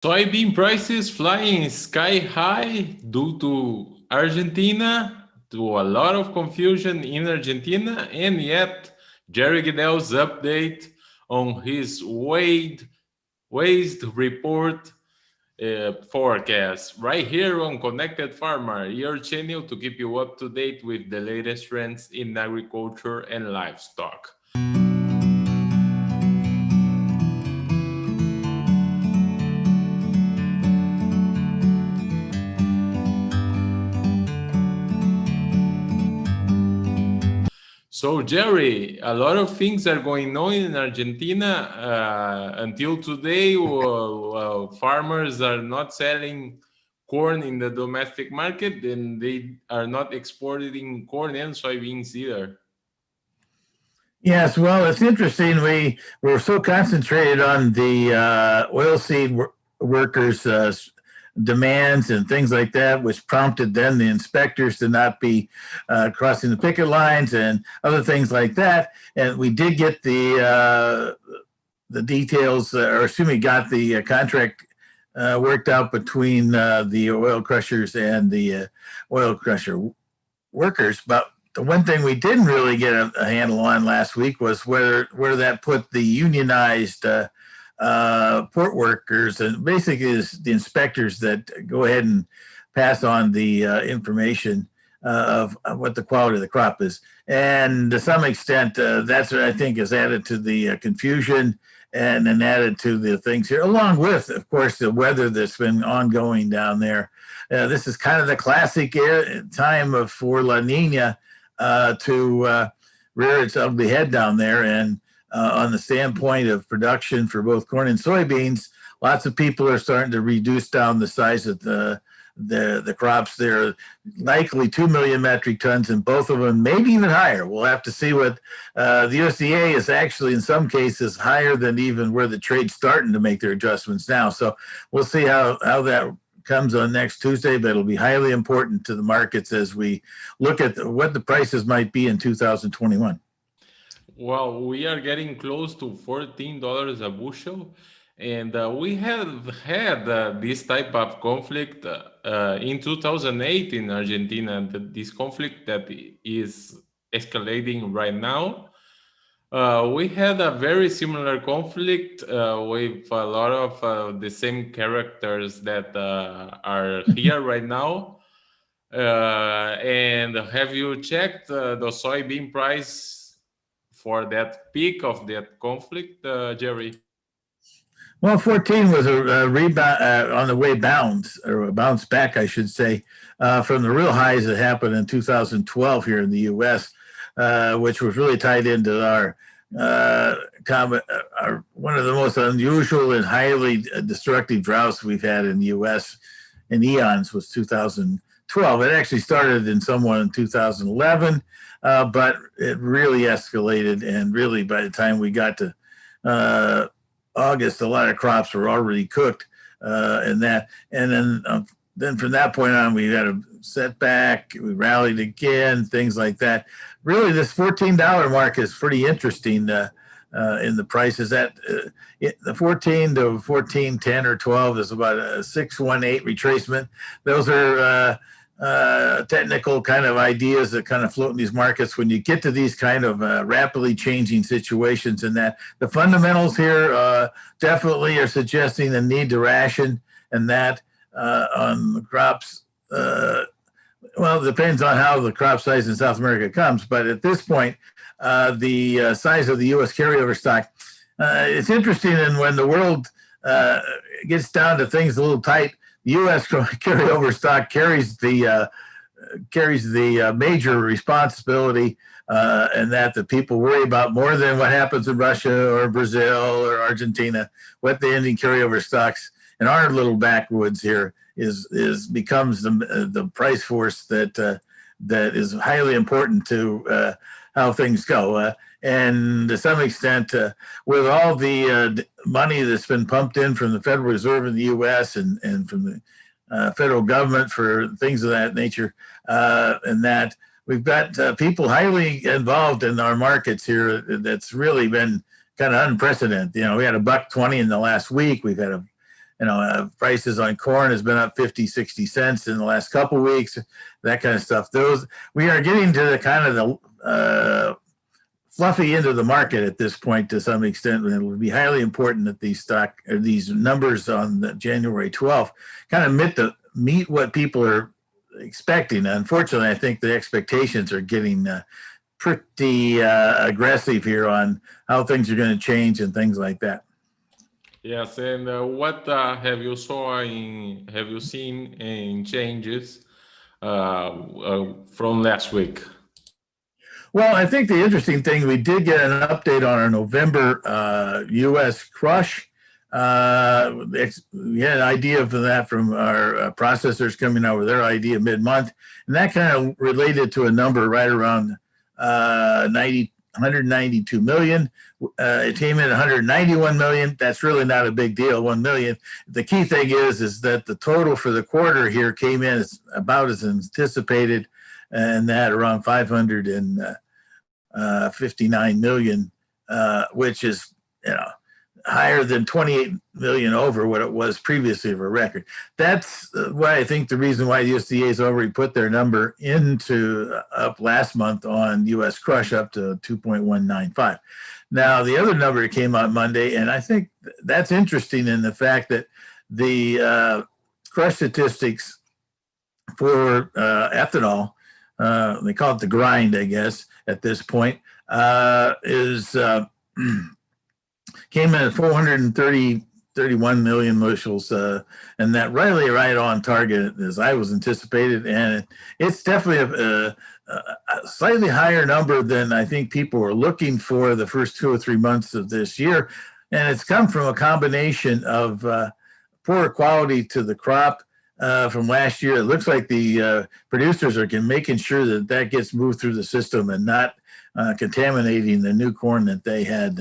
Soybean prices flying sky high due to Argentina, to a lot of confusion in Argentina, and yet Jerry Gidel's update on his WASDE report forecast right here on Connected Farmer, your channel to keep you up to date with the latest trends in agriculture and livestock. So, Jerry, a lot of things are going on in Argentina. Until today, farmers are not selling corn in the domestic market, and they are not exporting corn and soybeans either. Yes, well, it's interesting. We were so concentrated on the oilseed workers' demands and things like that, which prompted then the inspectors to not be crossing the picket lines and other things like that. And we did get the details, or excuse me, got the contract worked out between the oil crushers and the oil crusher workers, but the one thing we didn't really get a handle on last week was where that put the unionized port workers, and basically is the inspectors that go ahead and pass on the information of what the quality of the crop is. And to some extent, that's what I think has added to the confusion and then added to the things here, along with, of course, the weather that's been ongoing down there. This is kind of the classic time for La Nina to rear its ugly head down there. And on the standpoint of production for both corn and soybeans, lots of people are starting to reduce down the size of the crops. They're likely 2 million metric tons in both of them, maybe even higher. We'll have to see what the USDA is actually in some cases higher than even where the trade's starting to make their adjustments now. So we'll see how that comes on next Tuesday, but it'll be highly important to the markets as we look at what the prices might be in 2021. Well, we are getting close to $14 a bushel, and we have had this type of conflict in 2008 in Argentina. And this conflict that is escalating right now. We had a very similar conflict with a lot of the same characters that are here right now. And have you checked the soybean price for that peak of that conflict, Jerry? Well, 14 was a rebound on the way bounce, or a bounce back, I should say, from the real highs that happened in 2012 here in the U.S., which was really tied into our one of the most unusual and highly destructive droughts we've had in the U.S. in eons was 2012. It actually started in somewhat in 2011, but it really escalated. And really, by the time we got to August, a lot of crops were already cooked, and then from that point on, we had a setback. We rallied again, things like that. Really, this $14 mark is pretty interesting in the prices. That the 14 to 14.10 or 12 is about a 618 retracement. Those are technical kind of ideas that kind of float in these markets when you get to these kind of rapidly changing situations. And that the fundamentals here definitely are suggesting the need to ration, and that on the crops. Well, it depends on how the crop size in South America comes, but at this point, the size of the U.S. carryover stock, it's interesting. And when the world gets down to things a little tight, the U.S. carryover stock carries the major responsibility, and that the people worry about more than what happens in Russia or Brazil or Argentina. What the ending carryover stocks in our little backwoods here becomes the price force that is highly important to how things go. And to some extent, with all the money that's been pumped in from the Federal Reserve in the U.S. and from the federal government for things of that nature, and that we've got people highly involved in our markets here. That's really been kind of unprecedented. You know, we had $1.20 in the last week. We've had prices on corn has been up 50, 60 cents in the last couple of weeks, that kind of stuff. We are getting to the kind of the fluffy end of the market at this point to some extent. And it would be highly important that these numbers on January 12th kind of meet what people are expecting. Unfortunately, I think the expectations are getting pretty aggressive here on how things are going to change and things like that. Yes, and what have you seen in changes from last week? Well, I think the interesting thing, we did get an update on our November U.S. crush. We had an idea for that from our processors coming out with their idea mid-month, and that kind of related to a number right around 192 million. It came in 191 million. That's really not a big deal, 1 million. The key thing is that the total for the quarter here came in about as anticipated, and that around 559 million, which is higher than 28 million over what it was previously of a record. That's why I think the reason why the USDA has already put their number up last month on U.S. crush up to 2.195. Now, the other number came out Monday, and I think that's interesting in the fact that the crush statistics for ethanol, they call it the grind, I guess, at this point, came in at 431 million bushels, and that right on target as I was anticipated. And it's definitely a slightly higher number than I think people were looking for the first 2 or 3 months of this year. And it's come from a combination of poor quality to the crop from last year. It looks like the producers are making sure that gets moved through the system and not contaminating the new corn that they had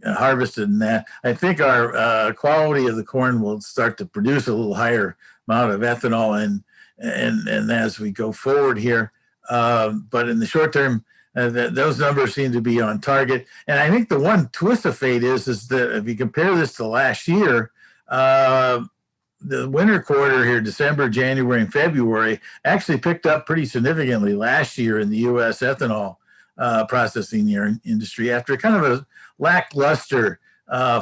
harvested. And that I think our quality of the corn will start to produce a little higher amount of ethanol and as we go forward here. But in the short term, those numbers seem to be on target. And I think the one twist of fate is that if you compare this to last year, the winter quarter here, December, January, and February, actually picked up pretty significantly last year in the U.S. ethanol processing industry after kind of a lackluster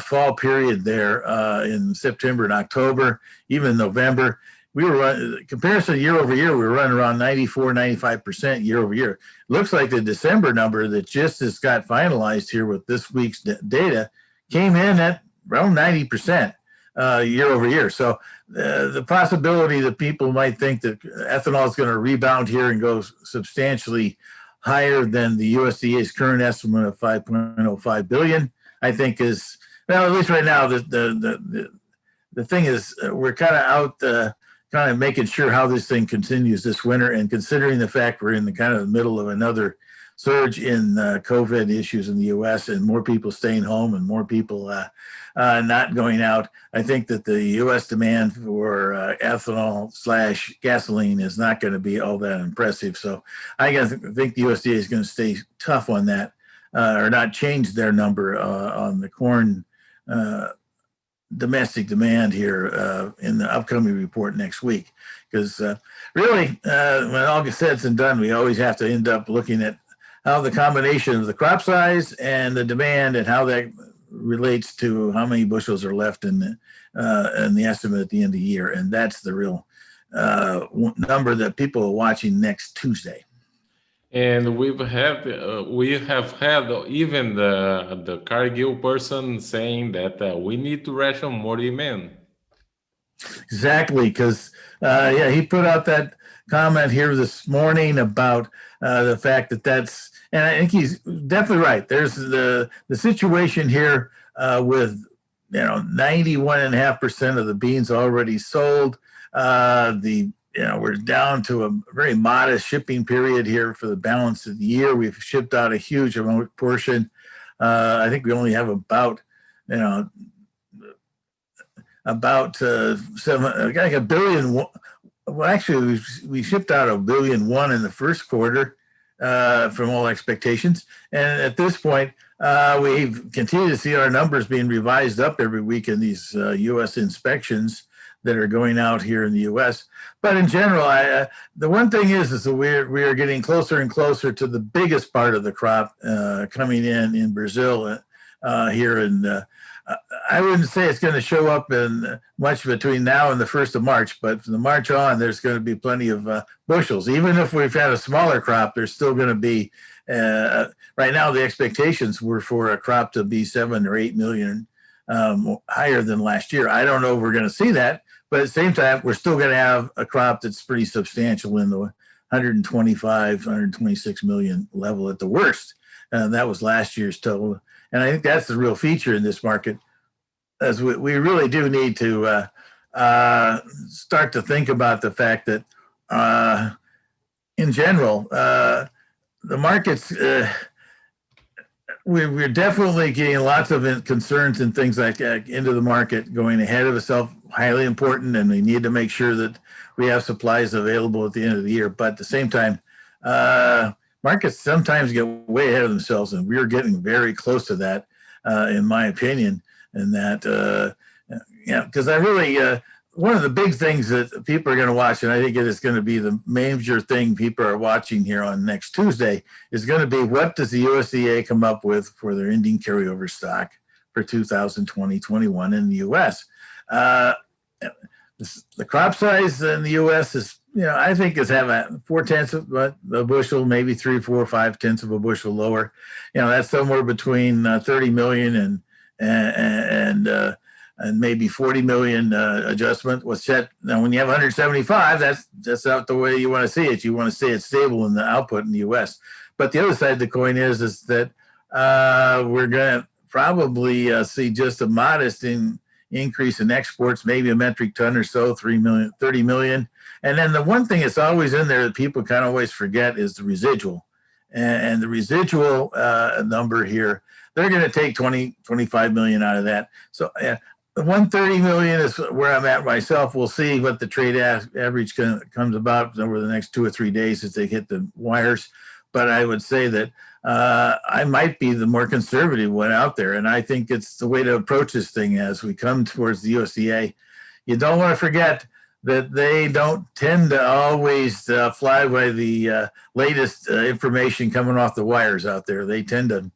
fall period there in September and October, even November. We were comparison year over year, we were running around 94, 95% year over year. Looks like the December number that just has got finalized here with this week's data came in at around 90% year over year. So the possibility that people might think that ethanol is going to rebound here and go substantially higher than the USDA's current estimate of 5.05 billion, I think is, well, at least right now, the thing is we're kind of out kind of making sure how this thing continues this winter, and considering the fact we're in the kind of the middle of another surge in COVID issues in the U.S. and more people staying home and more people not going out, I think that the U.S. demand for ethanol/gasoline is not going to be all that impressive. So I think the USDA is going to stay tough on that, or not change their number on the corn domestic demand here in the upcoming report next week. Because really, when all gets said and done, we always have to end up looking at how the combination of the crop size and the demand and how that relates to how many bushels are left in the estimate at the end of the year. And that's the real number that people are watching next Tuesday. And we have had even the Cargill person saying that we need to ration more demand. Exactly, because he put out that comment here this morning about the fact that's, and I think he's definitely right. There's the situation here with 91.5% of the beans already sold. We're down to a very modest shipping period here for the balance of the year. We've shipped out a huge portion. I think we only have about like a billion. Well, actually, we shipped out $1.1 billion in the first quarter. from all expectations. And at this point, we continue to see our numbers being revised up every week in these U.S. inspections that are going out here in the U.S. But in general, the one thing is that we are getting closer and closer to the biggest part of the crop coming in Brazil here. And I wouldn't say it's going to show up in much between now and the 1st of March, but from the March on, there's going to be plenty of bushels. Even if we've had a smaller crop, there's still going to be, right now, the expectations were for a crop to be 7 or 8 million higher than last year. I don't know if we're going to see that, but at the same time, we're still going to have a crop that's pretty substantial in the 125, 126 million level at the worst. And that was last year's total. And I think that's the real feature in this market, as we really do need to start to think about the fact that, in general, the markets, we're definitely getting lots of concerns and things like that into the market going ahead of itself, highly important, and we need to make sure that we have supplies available at the end of the year. But at the same time, markets sometimes get way ahead of themselves, and we're getting very close to that, in my opinion. And that, because I really, one of the big things that people are going to watch, and I think it is going to be the major thing people are watching here on next Tuesday, is going to be what does the USDA come up with for their ending carryover stock for 2020-21 in the U.S. The crop size in the U.S. is, I think is having 4/10 of a bushel, maybe 3, 4, 5/10 of a bushel lower. That's somewhere between 30 million and maybe 40 million adjustment was set. Now, when you have 175, that's not the way you want to see it. You want to see it stable in the output in the U.S. But the other side of the coin is that we're going to probably see just a modest increase in exports, maybe a metric ton or so, 30 million. And then the one thing that's always in there that people kind of always forget is the residual. And the residual number here, they're going to take 25 million out of that. So the 130 million is where I'm at myself. We'll see what the trade average comes about over the next 2 or 3 days as they hit the wires. But I would say that I might be the more conservative one out there. And I think it's the way to approach this thing as we come towards the USDA. You don't want to forget that they don't tend to always fly by the latest information coming off the wires out there. They kind of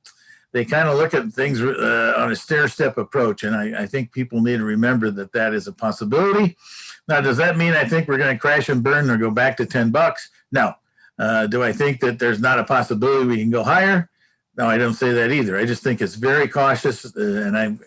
look at things on a stair-step approach. And I think people need to remember that is a possibility. Now, does that mean I think we're going to crash and burn or go back to $10? No. Do I think that there's not a possibility we can go higher? No, I don't say that either. I just think it's very cautious. And I'm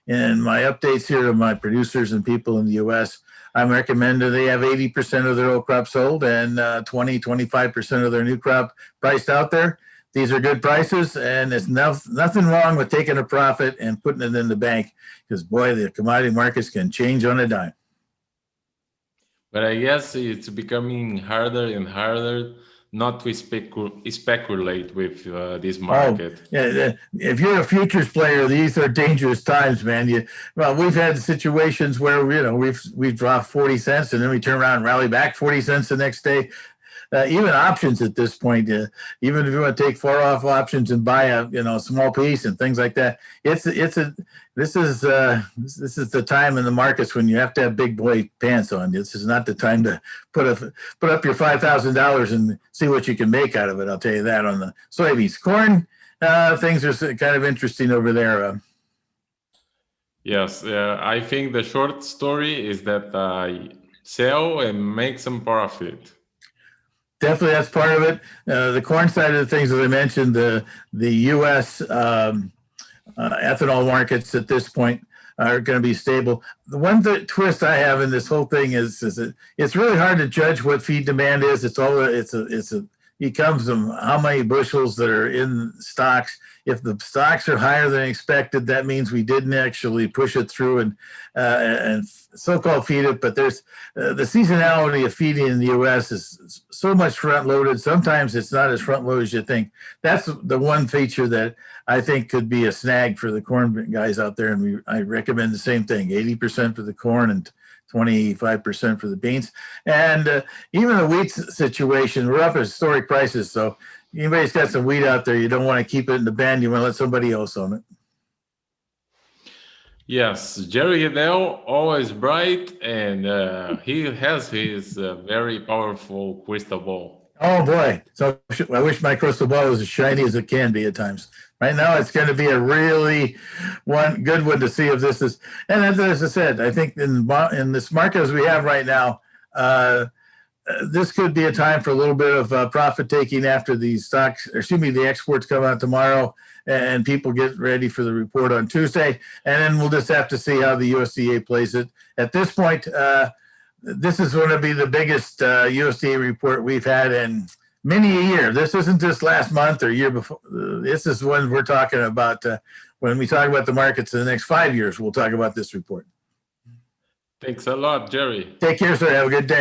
in my updates here to my producers and people in the U.S., I'm recommending they have 80% of their old crop sold and 25% of their new crop priced out there. These are good prices, and there's nothing wrong with taking a profit and putting it in the bank because, boy, the commodity markets can change on a dime. But I guess it's becoming harder and harder not to speculate with this market. Yeah, if you're a futures player, these are dangerous times, man. We've had situations where we've dropped 40 cents and then we turn around and rally back 40 cents the next day. Even options at this point, even if you want to take far off options and buy a small piece and things like that, this is the time in the markets when you have to have big boy pants on. This is not the time to put up your $5,000 and see what you can make out of it. I'll tell you that. On the soybeans, corn, things are kind of interesting over there. Yes, I think the short story is that sell and make some profit. Definitely, that's part of it. The corn side of the things, as I mentioned, the U.S. Ethanol markets at this point are going to be stable. The one twist I have in this whole thing is that it's really hard to judge what feed demand is. It comes from how many bushels that are in stocks. If the stocks are higher than expected, that means we didn't actually push it through and so-called feed it. But there's the seasonality of feeding in the U.S. is so much front-loaded. Sometimes it's not as front-loaded as you think. That's the one feature that I think could be a snag for the corn guys out there. And I recommend the same thing, 80% for the corn and 25% for the beans. And even the wheat situation, we're up at historic prices. So anybody's got some wheat out there, you don't want to keep it in the band. You want to let somebody else own it. Yes, Jerry Gidel, always bright, and he has his very powerful crystal ball. Oh boy! So I wish my crystal ball was as shiny as it can be at times. Right now, it's going to be a really good one to see if this is. And as I said, I think in this market as we have right now, this could be a time for a little bit of profit taking after the the exports come out tomorrow, and people get ready for the report on Tuesday. And then we'll just have to see how the USDA plays it. At this point, this is going to be the biggest USDA report we've had in many a year. This isn't just last month or year before. This is when we're talking about, when we talk about the markets in the next 5 years, we'll talk about this report. Thanks a lot, Jerry. Take care, sir. Have a good day.